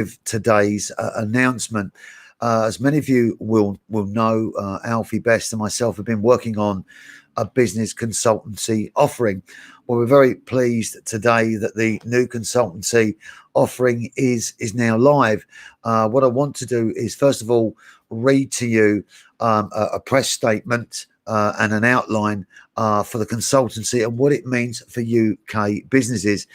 with today's announcement. As many of you will know, Alfie Best and myself have been working on a business consultancy offering. Well, we're very pleased today that the new consultancy offering is now live. What I want to do is, first of all, read to you a press statement and an outline for the consultancy and what it means for UK businesses.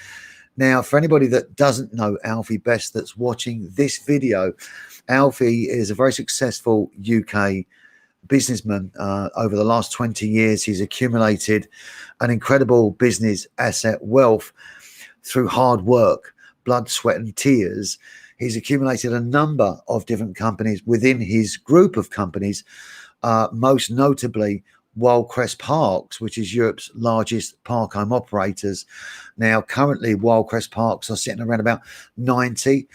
Now, for anybody that doesn't know Alfie Best that's watching this video, Alfie is a very successful UK businessman. Over the last 20 years, he's accumulated an incredible business asset wealth through hard work, blood, sweat, and tears. He's accumulated a number of different companies within his group of companies, most notably Wildcrest Parks, which is Europe's largest park home operators. Now, currently, Wildcrest Parks are sitting around about 90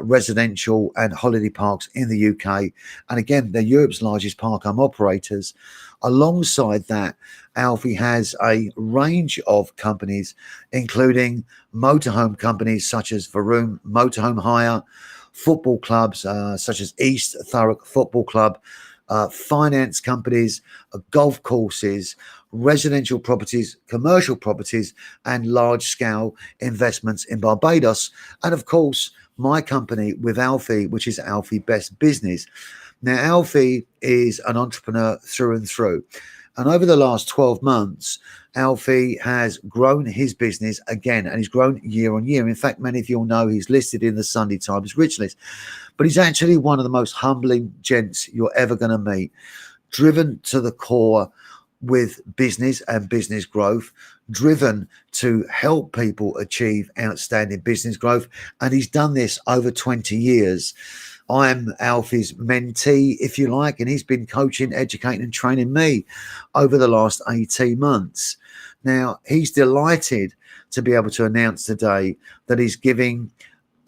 residential and holiday parks in the UK. And again, they're Europe's largest park home operators. Alongside that, Alfie has a range of companies, including motorhome companies such as Vroom Motorhome Hire, football clubs such as East Thurrock Football Club, finance companies, golf courses, residential properties, commercial properties, and large-scale investments in Barbados. And of course, my company with Alfie, which is Alfie Best Business. Now, Alfie is an entrepreneur through and through. And over the last 12 months, Alfie has grown his business again, and he's grown year on year. In fact, many of you will know he's listed in the Sunday Times Rich List, but he's actually one of the most humbling gents you're ever going to meet, driven to the core with business and business growth, driven to help people achieve outstanding business growth. And he's done this over 20 years. I'm Alfie's mentee, if you like, and he's been coaching, educating, and training me over the last 18 months. Now, he's delighted to be able to announce today that he's giving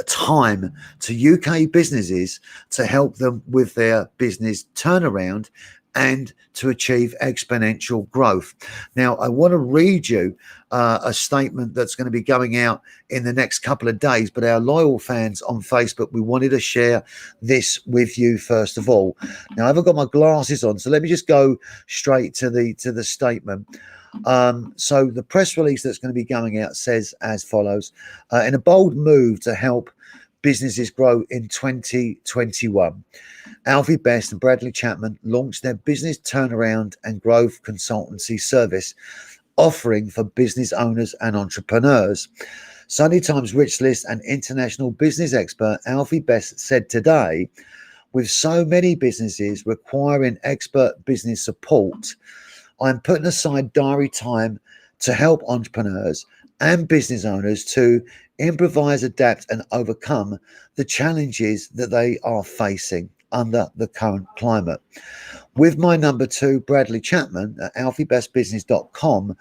time to UK businesses to help them with their business turnaround and to achieve exponential growth. Now, I want to read you a statement that's going to be going out in the next couple of days, but our loyal fans on Facebook, we wanted to share this with you first of all. Now, I haven't got my glasses on, so let me just go straight to the statement. So the press release that's going to be going out says as follows: in a bold move to help businesses grow in 2021, Alfie Best and Bradley Chapman launched their business turnaround and growth consultancy service, offering for business owners and entrepreneurs. Sunday Times Rich List and international business expert Alfie Best said today, with so many businesses requiring expert business support, I'm putting aside diary time to help entrepreneurs and business owners to improvise, adapt, and overcome the challenges that they are facing under the current climate. With my number two, Bradley Chapman, at alfiebestbusiness.com,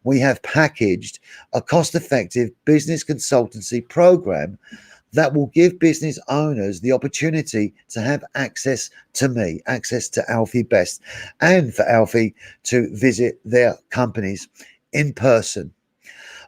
we have packaged a cost-effective business consultancy program that will give business owners the opportunity to have access to me, access to Alfie Best, and for Alfie to visit their companies in person.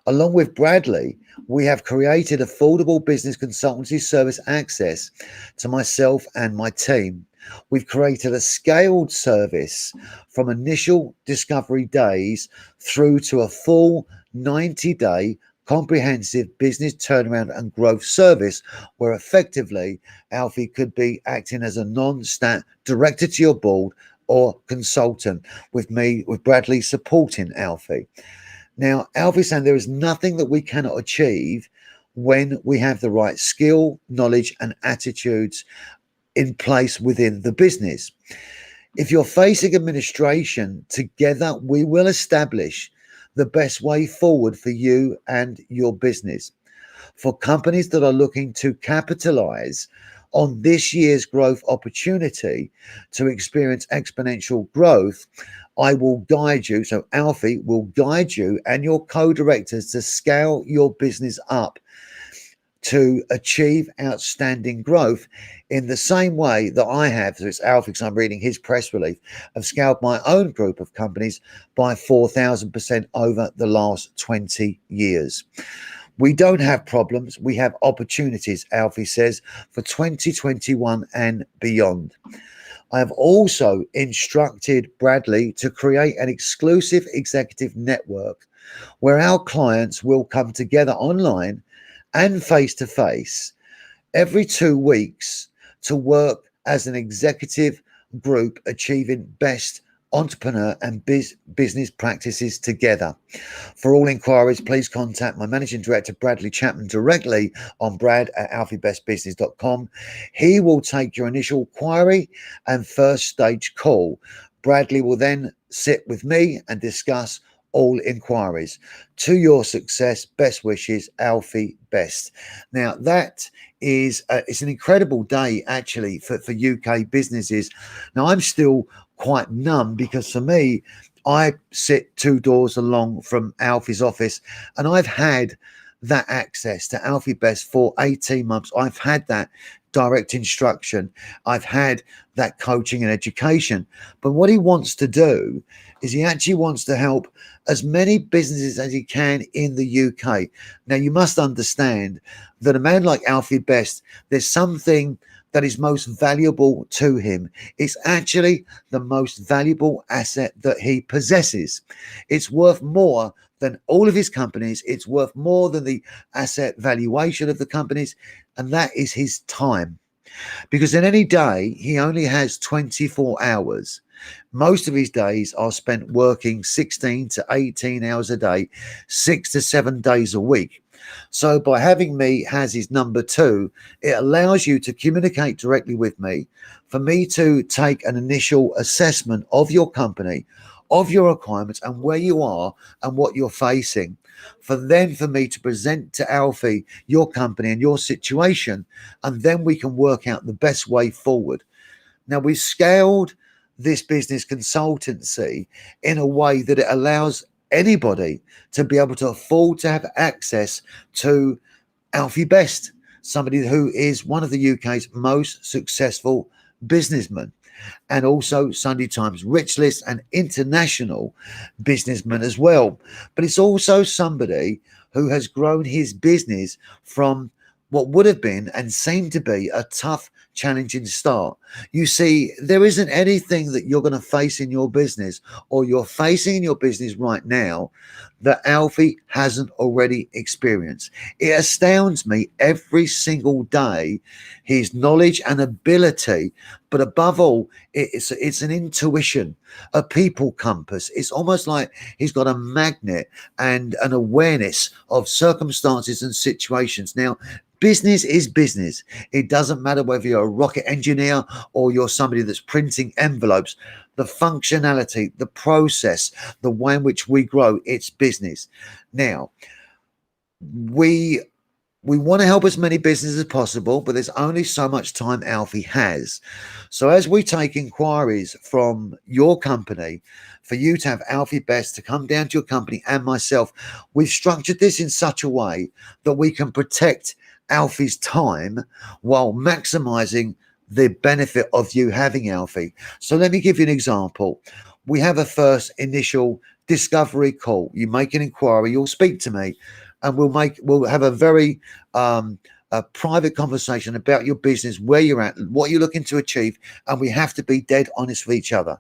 Along with Bradley, we have created affordable business consultancy service access to myself and my team. We've created a scaled service from initial discovery days through to a full 90-day comprehensive business turnaround and growth service, where effectively Alfie could be acting as a non-stat director to your board or consultant, with me, with Bradley supporting Alfie. Now, Alfie's saying there is nothing that we cannot achieve when we have the right skill, knowledge, and attitudes in place within the business. If you're facing administration, together we will establish the best way forward for you and your business. For companies that are looking to capitalize on this year's growth opportunity to experience exponential growth, I will guide you. So Alfie will guide you and your co-directors to scale your business up to achieve outstanding growth in the same way that I have. So it's Alfie, because I'm reading his press release. I've scaled my own group of companies by 4,000% over the last 20 years. We don't have problems, we have opportunities, Alfie says, for 2021 and beyond. I have also instructed Bradley to create an exclusive executive network where our clients will come together online and face to face every 2 weeks to work as an executive group, achieving best entrepreneur and business practices together. For all inquiries, please contact my managing director, Bradley Chapman, directly on brad@alfiebestbusiness.com. He will take your initial inquiry and first stage call. Bradley will then sit with me and discuss all inquiries. To your success, best wishes, Alfie Best. Now, that is it's an incredible day actually for UK businesses. Now, I'm still quite numb because for me, I sit 2 doors along from Alfie's office, and I've had that access to Alfie Best for 18 months. I've had that direct instruction. I've had that coaching and education. But what he wants to do is he actually wants to help as many businesses as he can in the UK. Now, you must understand that a man like Alfie Best, there's something that is most valuable to him. It's actually the most valuable asset that he possesses. It's worth more than all of his companies. It's worth more than the asset valuation of the companies, and that is his time. Because in any day, he only has 24 hours. Most of his days are spent working 16 to 18 hours a day, 6 to 7 days a week. So by having me as his number two, it allows you to communicate directly with me, for me to take an initial assessment of your company, of your requirements and where you are and what you're facing. For me to present to Alfie your company and your situation, and then we can work out the best way forward. Now, we've scaled this business consultancy in a way that it allows anybody to be able to afford to have access to Alfie Best, somebody who is one of the UK's most successful businessmen, and also Sunday Times Rich List and international businessman as well. But it's also somebody who has grown his business from what would have been and seemed to be a tough, challenging start. You see, there isn't anything that you're going to face in your business or you're facing in your business right now that Alfie hasn't already experienced. It astounds me every single day, his knowledge and ability, but above all, it's an intuition, a people compass. It's almost like he's got a magnet and an awareness of circumstances and situations. Now, business is business. It doesn't matter whether you're a rocket engineer or you're somebody that's printing envelopes. The functionality, the process, the way in which we grow, it's business. Now, we want to help as many businesses as possible, but there's only so much time Alfie has. So as we take inquiries from your company, for you to have Alfie Best to come down to your company and myself, we've structured this in such a way that we can protect Alfie's time while maximizing the benefit of you having Alfie. So let me give you an example. We have a first initial discovery call. You make an inquiry, you'll speak to me, and we'll have a very a private conversation about your business, where you're at, what you're looking to achieve, and we have to be dead honest with each other.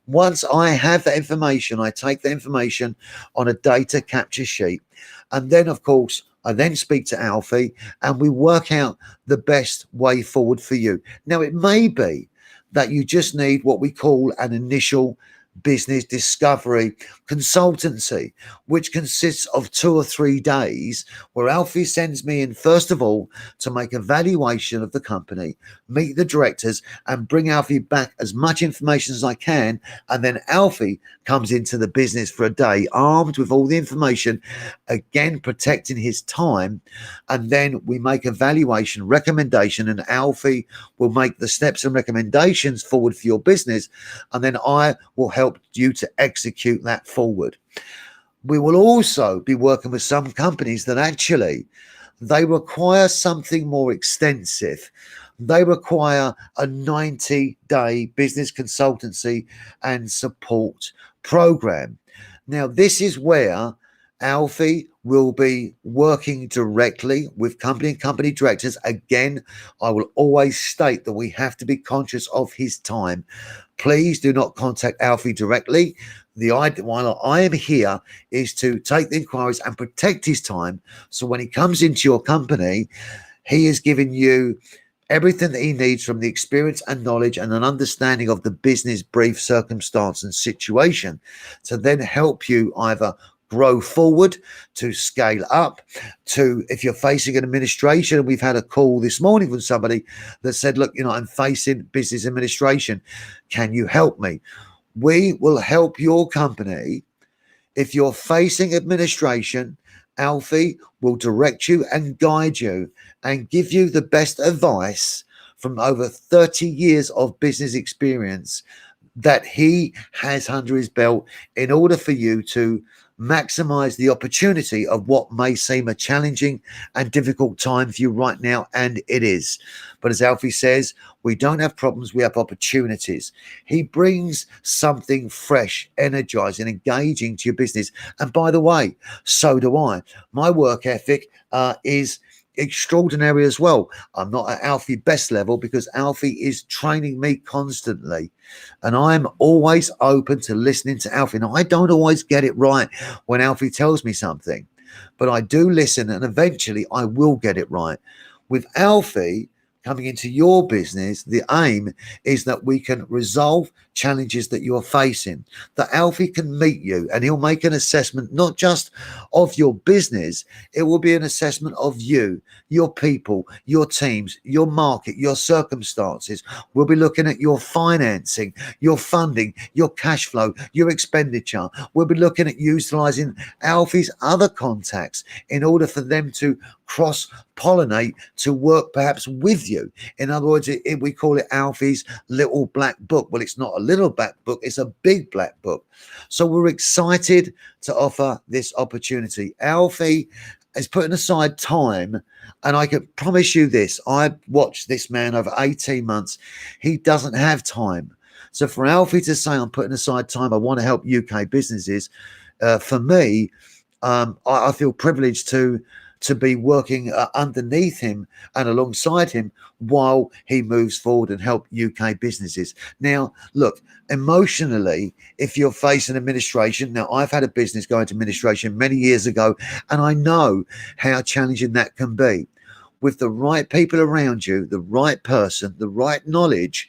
Once I have that information, I take the information on a data capture sheet, and then of course I then speak to Alfie and we work out the best way forward for you. Now, it may be that you just need what we call an initial business discovery consultancy, which consists of 2 or 3 days where Alfie sends me in, first of all, to make a valuation of the company, meet the directors, and bring Alfie back as much information as I can. And then Alfie comes into the business for a day armed with all the information, again protecting his time. And then we make a valuation recommendation, and Alfie will make the steps and recommendations forward for your business, and then I will help you to execute that forward. We will also be working with some companies that actually they require something more extensive. They require a 90-day business consultancy and support program. Now, this is where Alfie will be working directly with company and company directors. Again, I will always state that we have to be conscious of his time. Please do not contact Alfie directly. The idea, while I am here, is to take the inquiries and protect his time. So when he comes into your company, he is giving you everything that he needs from the experience and knowledge and an understanding of the business brief, circumstance, and situation to then help you either grow forward, to scale up, to if you're facing an administration. And we've had a call this morning from somebody that said, look, I'm facing business administration. Can you help me? We will help your company. If you're facing administration, Alfie will direct you and guide you and give you the best advice from over 30 years of business experience that he has under his belt in order for you to maximize the opportunity of what may seem a challenging and difficult time for you right now, and it is. But as Alfie says, we don't have problems, we have opportunities. He brings something fresh, energizing, engaging to your business. And by the way, so do I. My work ethic is extraordinary as well. I'm not at Alfie best level because Alfie is training me constantly, and I'm always open to listening to Alfie. Now, I don't always get it right when Alfie tells me something, but I do listen, and eventually I will get it right. With Alfie coming into your business, the aim is that we can resolve challenges that you're facing, that Alfie can meet you and he'll make an assessment, not just of your business, it will be an assessment of you, your people, your teams, your market, your circumstances. We'll be looking at your financing, your funding, your cash flow, your expenditure. We'll be looking at utilizing Alfie's other contacts in order for them to cross pollinate to work perhaps with you. In other words, we call it Alfie's little black book. Well, it's not a little black book, it's a big black book. So we're excited to offer this opportunity. Alfie is putting aside time, and I can promise you this, I've watched this man over 18 months. He doesn't have time. So for Alfie to say, I'm putting aside time, I want to help UK businesses, for me, I feel privileged to be working underneath him and alongside him while he moves forward and help UK businesses. Now, look, emotionally, if you're facing administration, now I've had a business go into administration many years ago, and I know how challenging that can be. With the right people around you, the right person, the right knowledge,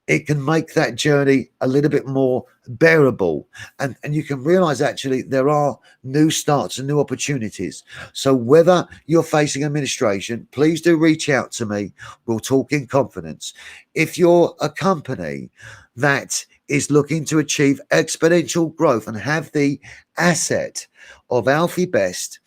it can make that journey a little bit more bearable, and you can realize actually there are new starts and new opportunities. So whether you're facing administration, please do reach out to me. We'll talk in confidence. If you're a company that is looking to achieve exponential growth and have the asset of Alfie Best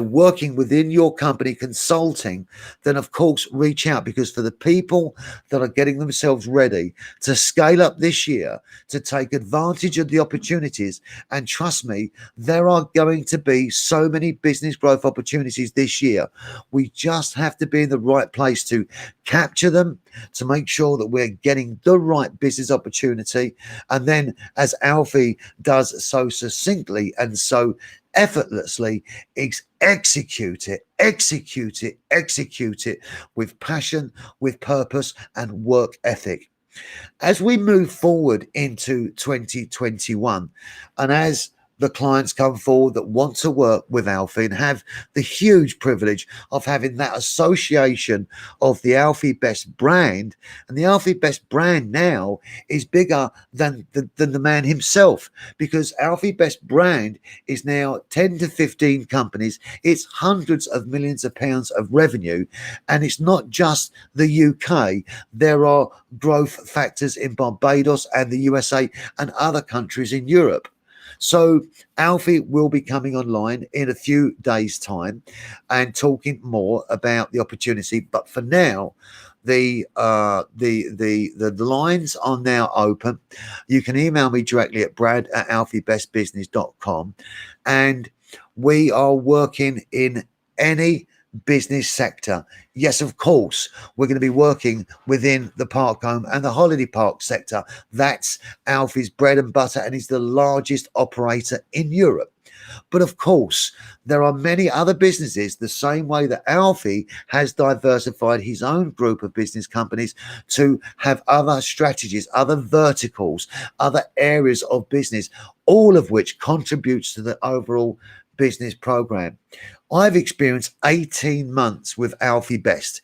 working within your company, consulting, then of course reach out, because for the people that are getting themselves ready to scale up this year, to take advantage of the opportunities, and trust me, there are going to be so many business growth opportunities this year. We just have to be in the right place to capture them, to make sure that we're getting the right business opportunity, and then, as Alfie does so succinctly and so effortlessly, execute it with passion, with purpose, and work ethic. As we move forward into 2021, and as the clients come forward that want to work with Alfie and have the huge privilege of having that association of the Alfie Best brand, and the Alfie Best brand now is bigger than the man himself, because Alfie Best brand is now 10 to 15 companies. It's hundreds of millions of pounds of revenue, and it's not just the UK. There are growth factors in Barbados and the USA and other countries in Europe. So Alfie will be coming online in a few days' time and talking more about the opportunity. But for now, the lines are now open. You can email me directly at brad@alfiebestbusiness.com, and we are working in any business sector. Yes, of course, we're going to be working within the park home and the holiday park sector. That's Alfie's bread and butter, and he's the largest operator in Europe. But of course, there are many other businesses, the same way that Alfie has diversified his own group of business companies to have other strategies, other verticals, other areas of business, all of which contributes to the overall business program. I've experienced 18 months with Alfie Best.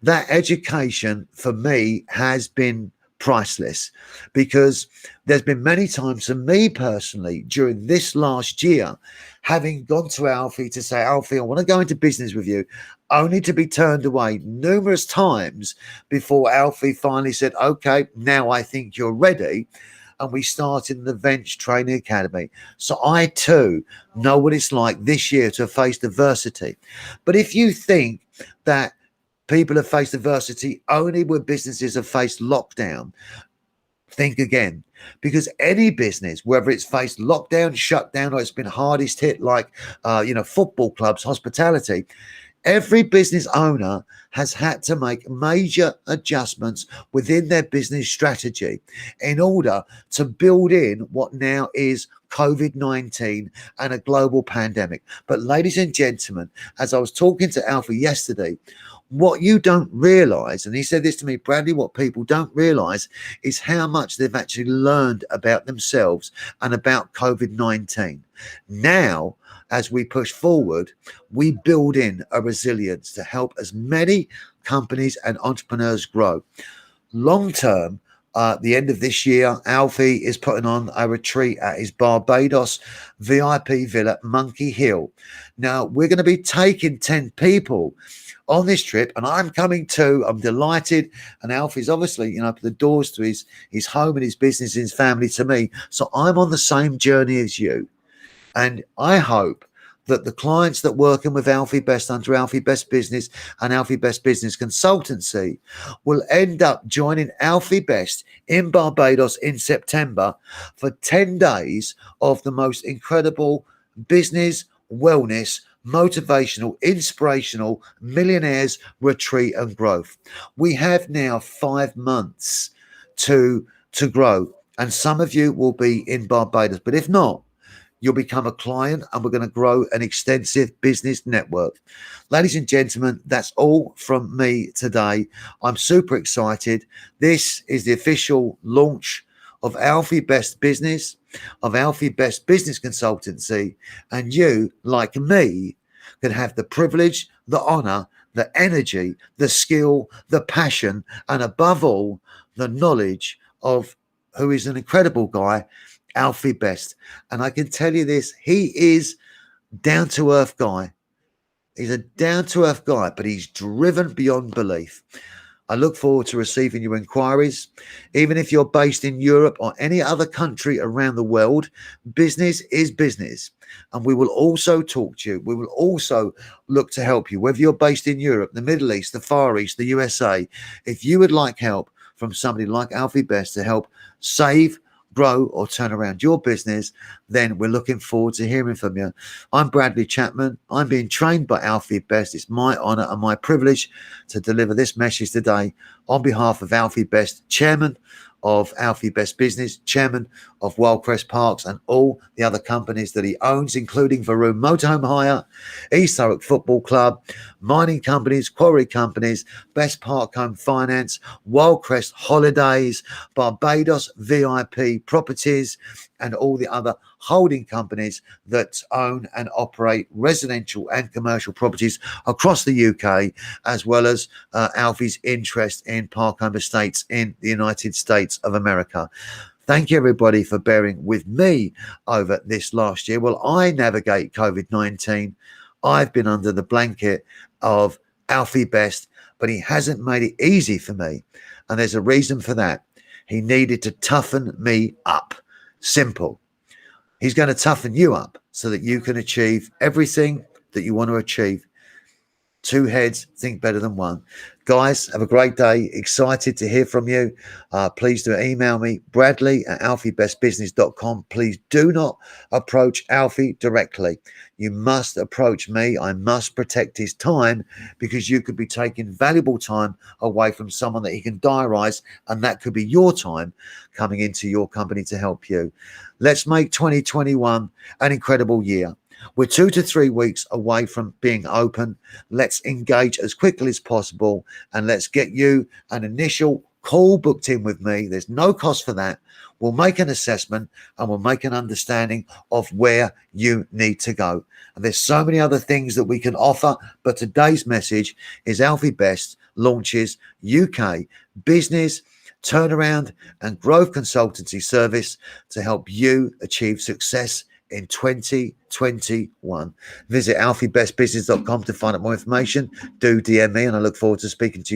That education for me has been priceless, because there's been many times for me personally during this last year, having gone to Alfie to say, Alfie, I want to go into business with you, only to be turned away numerous times before Alfie finally said, okay, now I think you're ready. And we started the Vents Training Academy. So I too know what it's like this year to face adversity. But if you think that people have faced adversity only when businesses have faced lockdown, think again, because any business, whether it's faced lockdown, shutdown, or it's been hardest hit, like football clubs, hospitality, every business owner has had to make major adjustments within their business strategy in order to build in what now is COVID-19 and a global pandemic. But ladies and gentlemen, as I was talking to Alfie yesterday, what you don't realize, and he said this to me, Bradley, what people don't realize is how much they've actually learned about themselves and about COVID-19. Now, as we push forward, we build in a resilience to help as many companies and entrepreneurs grow. Long term, the end of this year, Alfie is putting on a retreat at his Barbados VIP villa, Monkey Hill. Now, we're going to be taking 10 people on this trip, and I'm coming too. I'm delighted. And Alfie's obviously, opened the doors to his home and his business and his family to me. So I'm on the same journey as you. And I hope that the clients that working with Alfie Best under Alfie Best Business and Alfie Best Business Consultancy will end up joining Alfie Best in Barbados in September for 10 days of the most incredible business, wellness, motivational, inspirational millionaires retreat and growth. We have now 5 months to grow, and some of you will be in Barbados, but if not, you'll become a client and we're going to grow an extensive business network. Ladies and gentlemen, that's all from me today. I'm super excited. This is the official launch of Alfie Best Business, of Alfie Best Business Consultancy, and you, like me, can have the privilege, the honor, the energy, the skill, the passion, and above all, the knowledge of who is an incredible guy, Alfie Best. And I can tell you this, he is down-to-earth guy. He's a down-to-earth guy, but he's driven beyond belief. I look forward to receiving your inquiries. Even if you're based in Europe or any other country around the world, business is business. And we will also talk to you. We will also look to help you, whether you're based in Europe, the Middle East, the Far East, the USA. If you would like help from somebody like Alfie Best to help save, grow, or turn around your business, then we're looking forward to hearing from you. I'm Bradley Chapman. I'm being trained by Alfie Best. It's my honor and my privilege to deliver this message today on behalf of Alfie Best, chairman of Alfie Best Business, chairman of Wildcrest Parks, and all the other companies that he owns, including Varun Motorhome Hire, East Thurrock Football Club, mining companies, quarry companies, Best Park Home Finance, Wildcrest Holidays, Barbados VIP Properties, and all the other holding companies that own and operate residential and commercial properties across the UK, as well as Alfie's interest in Park Home Estates in the United States of America. Thank you, everybody, for bearing with me over this last year. While I navigate COVID-19, I've been under the blanket of Alfie Best, but he hasn't made it easy for me. And there's a reason for that. He needed to toughen me up. Simple. He's going to toughen you up so that you can achieve everything that you want to achieve. Two heads think better than one. Guys, have a great day. Excited to hear from you. Please do email me, bradley@alfiebestbusiness.com. Please do not approach Alfie directly. You must approach me. I must protect his time, because you could be taking valuable time away from someone that he can diarize, and that could be your time coming into your company to help you. Let's make 2021 an incredible year. We're 2 to 3 weeks away from being open. Let's engage as quickly as possible, and let's get you an initial call booked in with me. There's no cost for that. We'll make an assessment and we'll make an understanding of where you need to go. And there's so many other things that we can offer, but today's message is Alfie Best launches UK business turnaround and growth consultancy service to help you achieve success in 2021. Visit alfiebestbusiness.com to find out more information. Do DM me, and I look forward to speaking to you guys.